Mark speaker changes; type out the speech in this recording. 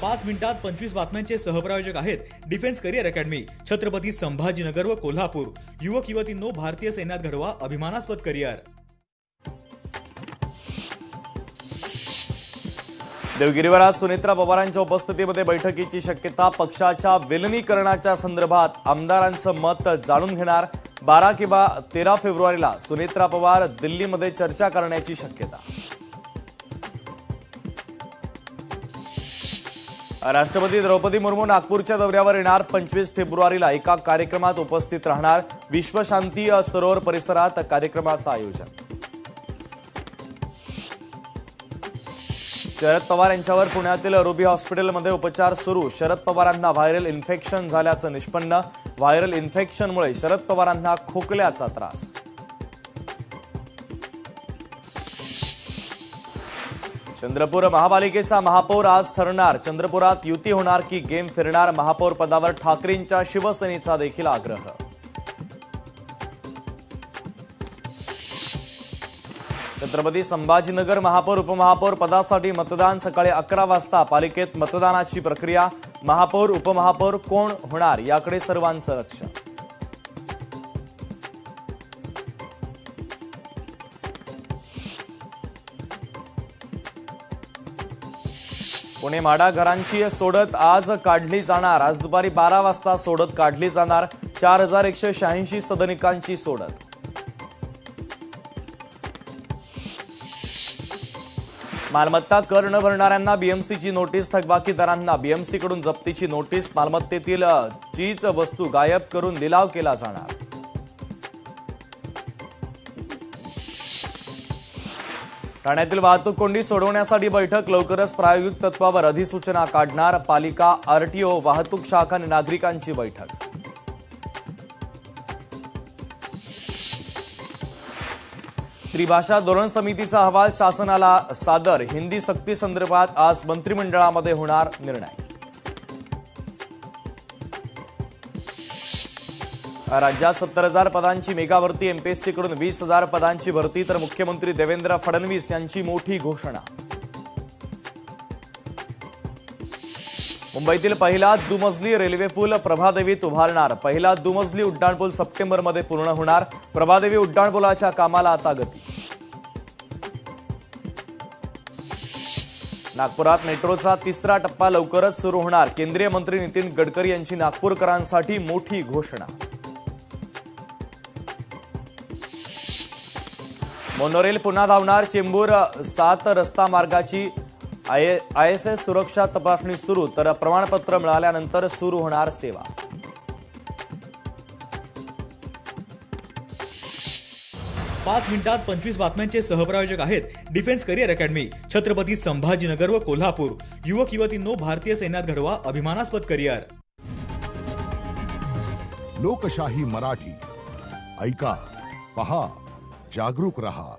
Speaker 1: 5 मिनिटात 25 बातम्यांचे सहप्रायोजक आहेत defence career academy, Chhatrapati Sambhajinagar व कोल्हापूर। युवक युवतींनो, भारतीय सैन्यात घडवा अभिमानास्पद करिअर।
Speaker 2: देवगिरीवर आज सुनेत्रा पवारांच्या उपस्थितीमध्ये बैठकीची शक्यता। पक्षाच्या विलिनीकरणाच्या संदर्भात आमदारांचं मत जाणून घेणार। 12 किंवा 13 फेब्रुवारीला सुनेत्रा पवार दिल्लीमध्ये चर्चा करण्याची शक्यता। राष्ट्रपती द्रौपदी मुर्मू नागपूरच्या दौऱ्यावर येणार। 25 फेब्रुवारीला एका कार्यक्रमात उपस्थित राहणार। विश्वशांती सरोवर परिसरात कार्यक्रमाचं आयोजन। शरद पवार यांच्यावर पुण्यातील रुबी हॉस्पिटलमध्ये उपचार सुरू। शरद पवारांना व्हायरल इन्फेक्शन झाल्याचं निष्पन्न। व्हायरल इन्फेक्शनमुळे शरद पवारांना खोकल्याचा त्रास। चंद्रपूर महापालिकेचा महापौर आज ठरणार। चंद्रपुरात युती होणार की गेम फिरणार? महापौर पदावर ठाकरेंच्या शिवसेनेचा देखील आग्रह। छत्रपती संभाजीनगर महापौर उपमहापौर पदासाठी मतदान सकाळी 11 वाजता। पालिकेत मतदानाची प्रक्रिया। महापौर उपमहापौर कोण होणार याकडे सर्वांचं लक्ष। पुणे माडा घरांची सोडत आज काढली जाणार। आज दुपारी 12 वाजता सोडत काढली जाणार। 4186 सदनिकांची सोडत। मालमत्ता कर न भरणाऱ्यांना बीएमसीची नोटीस। थकबाकीदारांना बीएमसीकडून जप्तीची नोटीस। मालमत्तेतील चीज वस्तू गायब करून लिलाव केला जाणार। ठाण्यातील वाहतूक कोंडी सोडवण्यासाठी बैठक लवकरच प्रायोगिक तत्वावर अधिसूचना काढणार। पालिका, आरटीओ, वाहतूक शाखा आणि नागरिकांची बैठक। त्रिभाषा धोरण समितीचा अहवाल शासनाला सादर। हिंदी सक्ती संदर्भात आज मंत्रिमंडळामध्ये होणार निर्णय। राज्यात 70,000 पदांची मेगा भरती। एमपीएससीकडून 20,000 पदांची भरती तर मुख्यमंत्री देवेंद्र फडणवीस यांची मोठी घोषणा। मुंबईतील पहिला दुमजली रेल्वे पूल प्रभादेवीत उभारणार। पहिला दुमजली उड्डाणपूल सप्टेंबरमध्ये पूर्ण होणार। प्रभादेवी उड्डाणपुलाच्या कामाला आता गती। नागपुरात मेट्रोचा 3रा टप्पा लवकरच सुरू होणार। केंद्रीय मंत्री नितीन गडकरी यांची नागपूरकरांसाठी मोठी घोषणा। मोनोरेल पुन्हा धावणार। चेंबूर 7 रस्ता मार्गाची आयएसएस सुरक्षा तपासणी सुरू तर प्रमाणपत्र मिळाल्यानंतर सुरू होणार सेवा।
Speaker 1: पाच मिनिटात 25 बातम्यांचे सहप्रायोजक आहेत defence career academy, Chhatrapati Sambhajinagar व कोल्हापूर। युवक युवतींनो, भारतीय सैन्यात घडवा अभिमानास्पद करिअर।
Speaker 3: लोकशाही मराठी ऐका, पहा, जागरूक रहा।